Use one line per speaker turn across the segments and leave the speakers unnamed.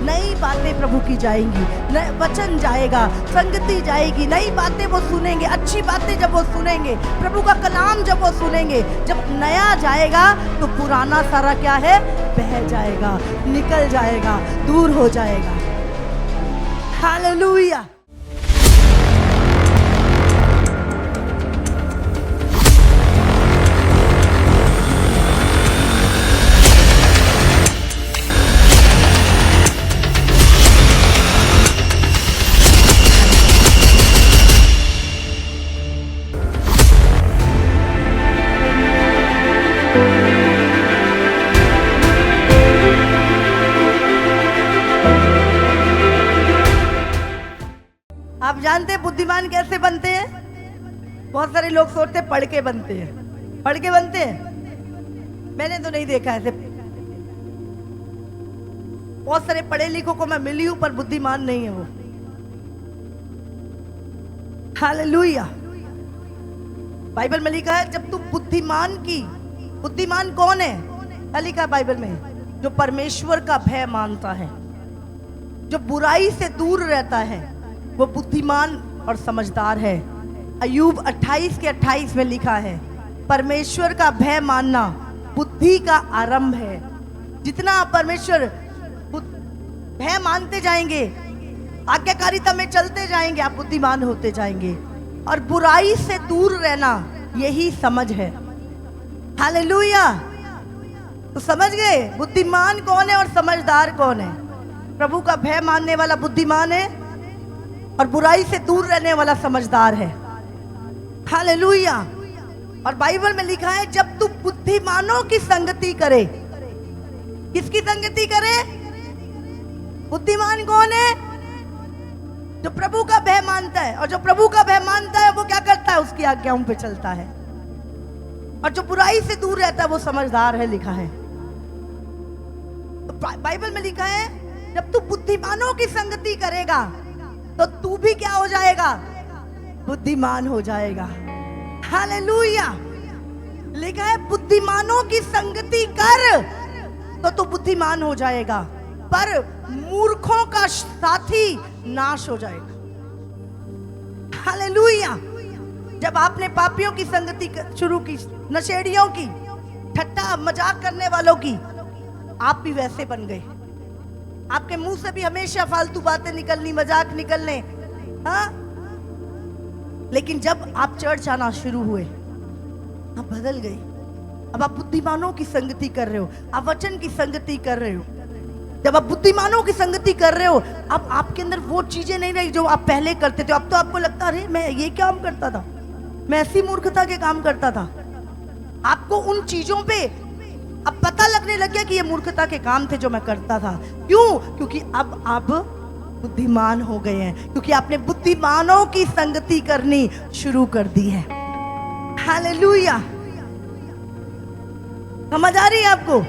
नई बातें प्रभु की जाएंगी, वचन जाएगा, संगति जाएगी, नई बातें वो सुनेंगे, अच्छी बातें जब वो सुनेंगे, प्रभु का कलाम जब वो सुनेंगे, जब नया जाएगा तो पुराना सारा क्या है, बह जाएगा, निकल जाएगा, दूर हो जाएगा। हालेलुया। आप जानते हैं बुद्धिमान कैसे बनते हैं? बहुत सारे लोग सोचते पढ़ के बनते हैं। पढ़ के बनते हैं? मैंने तो नहीं देखा ऐसे। बहुत सारे पढ़े लिखों को मैं मिली हूं पर बुद्धिमान नहीं है वो। हालेलुया। बाइबल में लिखा है जब तू बुद्धिमान कौन है? क्या लिखा है बाइबल में? जो परमेश्वर का भय मानता है, जो बुराई से दूर रहता है, वो बुद्धिमान और समझदार है। अय्यूब 28 के 28 में लिखा है, परमेश्वर का भय मानना बुद्धि का आरंभ है। जितना आप परमेश्वर भय मानते जाएंगे, आज्ञाकारिता में चलते जाएंगे, आप बुद्धिमान होते जाएंगे। और बुराई से दूर रहना यही समझ है। हालेलुया। तो समझ गए बुद्धिमान कौन है और समझदार कौन है? प्रभु का भय मानने वाला बुद्धिमान है और बुराई से दूर रहने वाला समझदार है। हालेलुया। और बाइबल में लिखा है जब तू बुद्धिमानों की संगति करे। किसकी संगति करे? बुद्धिमान कौन है? जो प्रभु का भय मानता है। और जो प्रभु का भय मानता है वो क्या करता है? उसकी आज्ञाओं पे चलता है। और जो बुराई से दूर रहता है वो समझदार है, लिखा है। तो बाइबल में लिखा है जब तू बुद्धिमानों की संगति करेगा तो तू भी क्या हो जाएगा? बुद्धिमान हो जाएगा। हालेलुया। लिखा है बुद्धिमानों की संगति कर तो तू बुद्धिमान हो जाएगा, पर मूर्खों का साथी नाश हो जाएगा। हालेलुया। जब आपने पापियों की संगति शुरू की, नशेड़ियों की, ठट्टा मजाक करने वालों की, आप भी वैसे बन गए। आपके मुंह से भी हमेशा फालतू बातें निकलनी, मजाक निकलने। हाँ, लेकिन जब आप चर्च आना शुरू हुए आप बदल गए। अब आप बुद्धिमानों की संगति कर रहे हो, आप वचन की संगति कर रहे हो। जब आप बुद्धिमानों की संगति कर रहे हो, अब आपके अंदर वो चीजें नहीं रही जो आप पहले करते थे। अब तो आपको लगता अरे मैं ये काम करता था, मैं ऐसी मूर्खता के काम करता था। आपको उन चीजों पे अब पता लगने लग गया कि ये मूर्खता के काम थे जो मैं करता था। क्यों? क्योंकि अब आप बुद्धिमान हो गए हैं, क्योंकि आपने बुद्धिमानों की संगति करनी शुरू कर दी है। हालेलुया। समझ आ रही है आपको?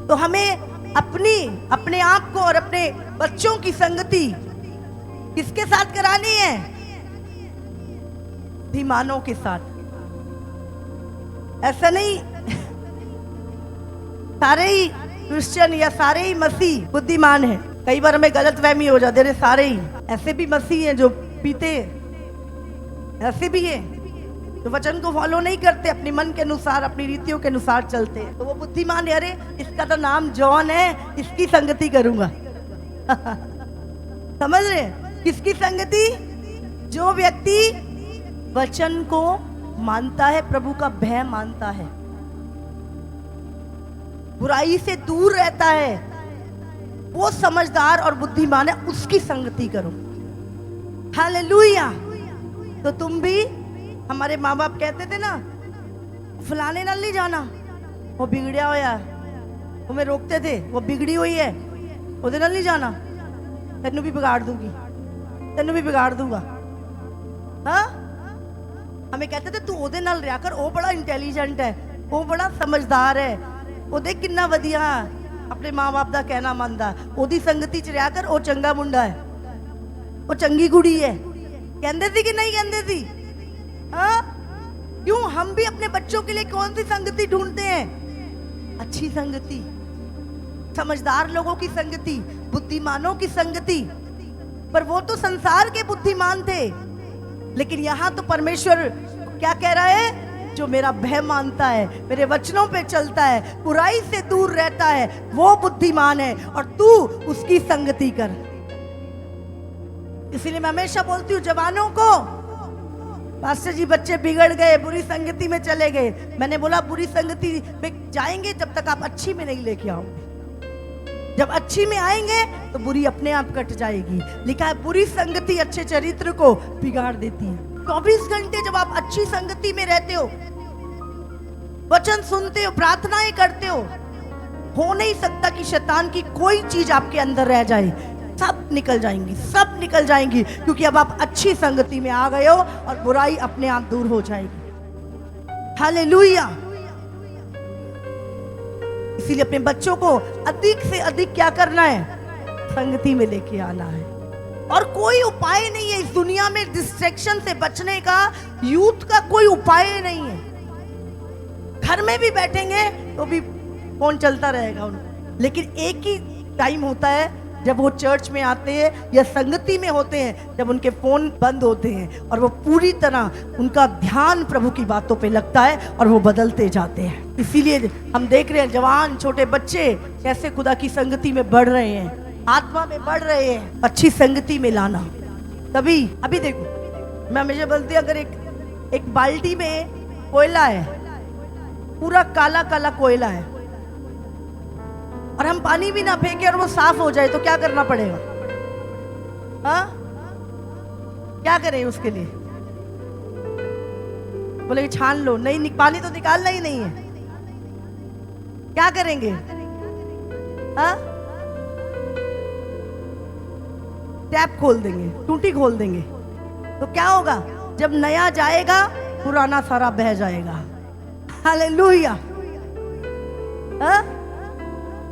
तो हमें अपने आप को और अपने बच्चों की संगति किसके साथ करानी है? बुद्धिमानों के साथ। ऐसा नहीं सारे ही क्रिश्चियन या सारे ही मसीह बुद्धिमान हैं। कई बार हमें गलतफहमी हो जाती है, सारे ही ऐसे भी मसीह हैं जो पीते, ऐसे भी हैं जो वचन को फॉलो नहीं करते, अपने मन के अनुसार, अपनी रीतियों के अनुसार चलते हैं। तो वो बुद्धिमान है। अरे इसका तो नाम जॉन है, इसकी संगति करूंगा। समझ रहे? किसकी संगति? जो व्यक्ति वचन को मानता है, प्रभु का भय मानता है, बुराई से दूर रहता है, वो समझदार और बुद्धिमान है, उसकी संगति करो। हालेलुया। तो तुम भी, हमारे माँ बाप कहते थे ना, फलाने नाल नहीं जाना, वो बिगड़िया होया, तुम्हें रोकते थे, वो बिगड़ी हुई है, उधर नाल नहीं जाना, तेनू भी बिगाड़ दूंगी, तेनू भी बिगाड़ दूंगा। हाँ, हमें कहते थे तू ओदे नाल रहा कर, वो बड़ा इंटेलिजेंट है, वो बड़ा समझदार है, वो देख कितना वधिया अपने माँ बाप का कहना मानता, ओदी संगति च रहा कर, वो चंगा मुंडा है, वो चंगी कुड़ी है। कहते थी कि नहीं कहते थी? हाँ, क्यों? हम भी अपने बच्चों के लिए कौन सी संगति ढूंढते हैं? अच्छी संगति। समझदार लोगों की संगति, बुद्धिमानों की संगति। पर वो तो संसार के बुद्धिमान थे, लेकिन यहां तो परमेश्वर क्या कह रहा है? जो मेरा भय मानता है, मेरे वचनों पे चलता है, बुराई से दूर रहता है, वो बुद्धिमान है, और तू उसकी संगति कर। इसीलिए मैं हमेशा बोलती हूँ जवानों को, पास्टर जी बच्चे बिगड़ गए, बुरी संगति में चले गए। मैंने बोला बुरी संगति में जाएंगे जब तक आप अच्छी में नहीं लेके आओगे। जब अच्छी में आएंगे तो बुरी अपने आप कट जाएगी। लिखा है बुरी संगति अच्छे चरित्र को बिगाड़ देती है। 24 घंटे जब आप अच्छी संगति में रहते हो, वचन सुनते हो, प्रार्थनाएं करते हो नहीं सकता कि शैतान की कोई चीज आपके अंदर रह जाए। सब निकल जाएंगी, सब निकल जाएंगी, क्योंकि अब आप अच्छी संगति में आ गए हो और बुराई अपने आप दूर हो जाएगी। हालेलुया। इसीलिए अपने बच्चों को अधिक से अधिक क्या करना है? संगति में लेके आना है। और कोई उपाय नहीं है इस दुनिया में डिस्ट्रैक्शन से बचने का, यूथ का कोई उपाय नहीं है। घर में भी बैठेंगे तो भी फोन चलता रहेगा उनको, लेकिन एक ही टाइम होता है जब वो चर्च में आते हैं या संगति में होते हैं, जब उनके फोन बंद होते हैं और वो पूरी तरह उनका ध्यान प्रभु की बातों पे लगता है और वो बदलते जाते हैं। इसीलिए हम देख रहे हैं जवान छोटे बच्चे कैसे खुदा की संगति में बढ़ रहे हैं, आत्मा में बढ़ रहे हैं। अच्छी संगति में लाना। तभी अभी देखो, मैं हमेशा बोलती हूँ, अगर एक बाल्टी में कोयला है, पूरा काला काला कोयला है, और हम पानी भी ना फेंके और वो साफ हो जाए तो क्या करना पड़ेगा? हाँ, क्या करें उसके लिए? बोले छान लो, नहीं पानी तो निकालना ही नहीं है। क्या करेंगे? हाँ, टैप खोल देंगे, टूटी खोल देंगे, तो क्या होगा? जब नया जाएगा पुराना सारा बह जाएगा। हालेलुया। हाँ?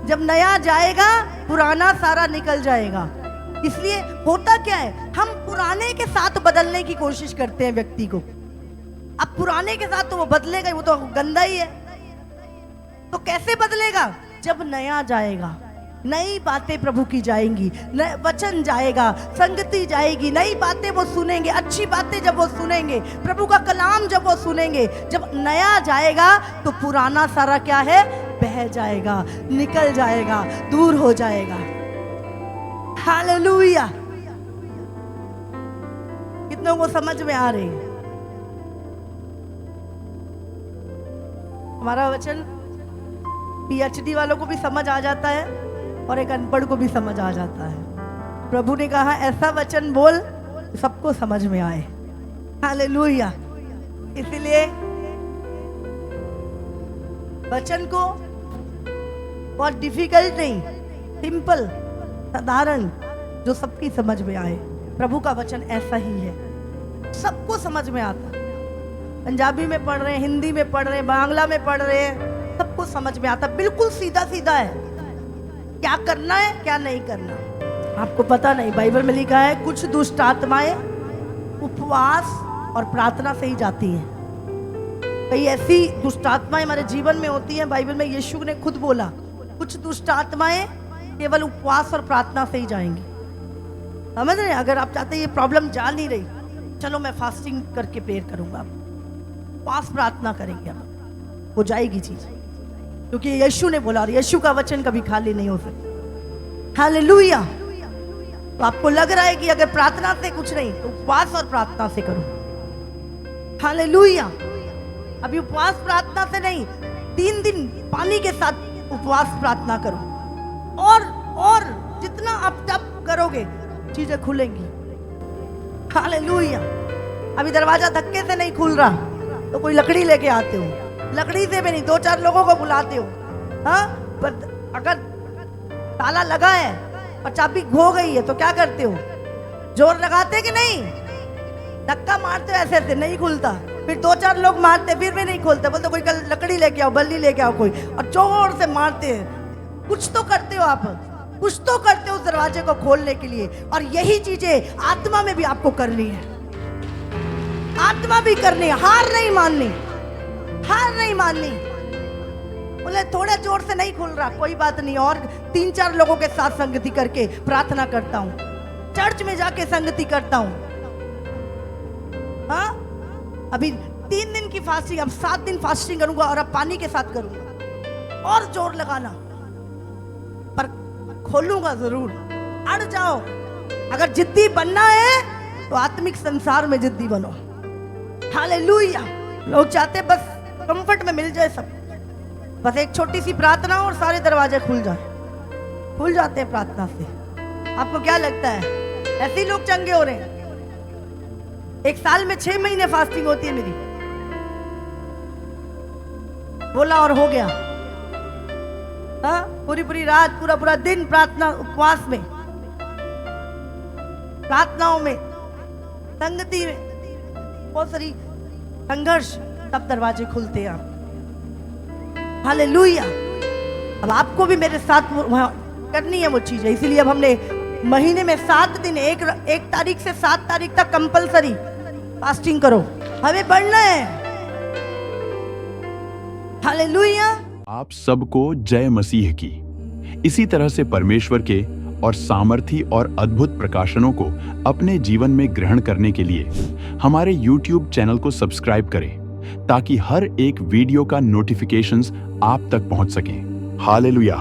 जब नया जाएगा पुराना सारा निकल जाएगा। इसलिए होता क्या है, हम पुराने के साथ बदलने की कोशिश करते हैं व्यक्ति को। अब पुराने के साथ तो वो बदलेगा, वो तो गंदा ही है। तो कैसे बदलेगा? जब नया जाएगा, नई बातें प्रभु की जाएंगी, वचन जाएगा, संगति जाएगी, नई बातें वो सुनेंगे, अच्छी बातें जब वो सुनेंगे, प्रभु का कलाम जब वो सुनेंगे, जब नया जाएगा तो पुराना सारा क्या है? बह जाएगा, निकल जाएगा, दूर हो जाएगा। हालेलुया। कितनों को समझ में आ रही है हमारा वचन? पीएचडी वालों को भी समझ आ जाता है और एक अनपढ़ को भी समझ आ जाता है। प्रभु ने कहा ऐसा वचन बोल सबको समझ में आए। हालेलुया। इसलिए वचन को बहुत डिफिकल्ट नहीं, सिंपल, साधारण, जो सबकी समझ में आए। प्रभु का वचन ऐसा ही है, सबको समझ में आता है। पंजाबी में पढ़ रहे हैं, हिंदी में पढ़ रहे हैं, बांग्ला में पढ़ रहे हैं, सबको समझ में आता, बिल्कुल सीधा सीधा है। क्या करना है क्या नहीं करना आपको पता नहीं। बाइबल में लिखा है कुछ दुष्ट आत्माएं उपवास और प्रार्थना से ही जाती हैं। कई ऐसी दुष्ट आत्माएं हमारे जीवन में होती हैं, बाइबल में यीशु ने खुद बोला कुछ दुष्ट आत्माएं केवल उपवास और प्रार्थना से ही जाएंगी। समझ रहे हैं? अगर आप चाहते हैं ये प्रॉब्लम जा नहीं रही, चलो मैं फास्टिंग करके प्रेयर करूंगा, उपवास प्रार्थना करेंगे, अब हो जाएगी चीज, क्योंकि यीशु ने बोला और यीशु का वचन कभी खाली नहीं हो सकता। हालेलुया। तो आपको लग रहा है कि अगर प्रार्थना से कुछ नहीं तो उपवास और प्रार्थना से करो। हालेलुया। अभी उपवास प्रार्थना से नहीं, 3 दिन पानी के साथ उपवास प्रार्थना करो, और जितना आप तप करोगे चीजें खुलेंगी। हालेलुया। अभी दरवाजा धक्के से नहीं खुल रहा तो कोई लकड़ी लेके आते हो, लकड़ी से भी नहीं, 2-4 लोगों को बुलाते हो। हाँ, पर अगर ताला लगा है और चाबी खो गई है तो क्या करते हो? जोर लगाते कि नहीं? धक्का मारते हो, ऐसे ऐसे नहीं खुलता, फिर 2-4 लोग मारते फिर भी नहीं खोलते, बोलते कोई लकड़ी लेके आओ, बल्ली लेके आओ कोई, और जोर से मारते हैं। कुछ तो करते हो आप, कुछ तो करते हो उस दरवाजे को खोलने के लिए। और यही चीजें आत्मा में भी आपको करनी है, आत्मा भी करनी है। हार नहीं माननी, हार नहीं माननी। बोले थोड़ा जोर से नहीं खुल रहा, कोई बात नहीं, और 3-4 लोगों के साथ संगति करके प्रार्थना करता हूँ, चर्च में जाके संगति करता हूँ। हाँ, अभी 3 दिन की फास्टिंग, अब 7 दिन फास्टिंग करूंगा और अब पानी के साथ करूंगा, और जोर लगाना, पर खोलूंगा जरूर। अड़ जाओ, अगर जिद्दी बनना है तो आत्मिक संसार में जिद्दी बनो। हालेलुया। लोग चाहते बस कंफर्ट में मिल जाए सब, बस एक छोटी सी प्रार्थना और सारे दरवाजे खुल जाए। खुल जाते हैं प्रार्थना से। आपको क्या लगता है ऐसे ही लोग चंगे हो रहे हैं? एक साल में 6 महीने फास्टिंग होती है मेरी, बोला और हो गया। हाँ, पूरी रात, पूरा दिन प्रार्थना उपवास में, प्रार्थनाओं में, संगति में, बहुत सारी संघर्ष, तब दरवाजे खुलते हैं। हालेलुया। अब आपको भी मेरे साथ करनी है वो चीज है, इसीलिए अब हमने महीने में 7 दिन, एक तारीख से 7 तारीख तक कंपलसरी फास्टिंग करो, हमें बढ़ना है। हालेलुया।
आप सबको जय मसीह की। इसी तरह से परमेश्वर के और सामर्थी और अद्भुत प्रकाशनों को अपने जीवन में ग्रहण करने के लिए हमारे YouTube चैनल को सब्सक्राइब करें, ताकि हर एक वीडियो का नोटिफिकेशंस आप तक पहुंच सके। हालेलुया।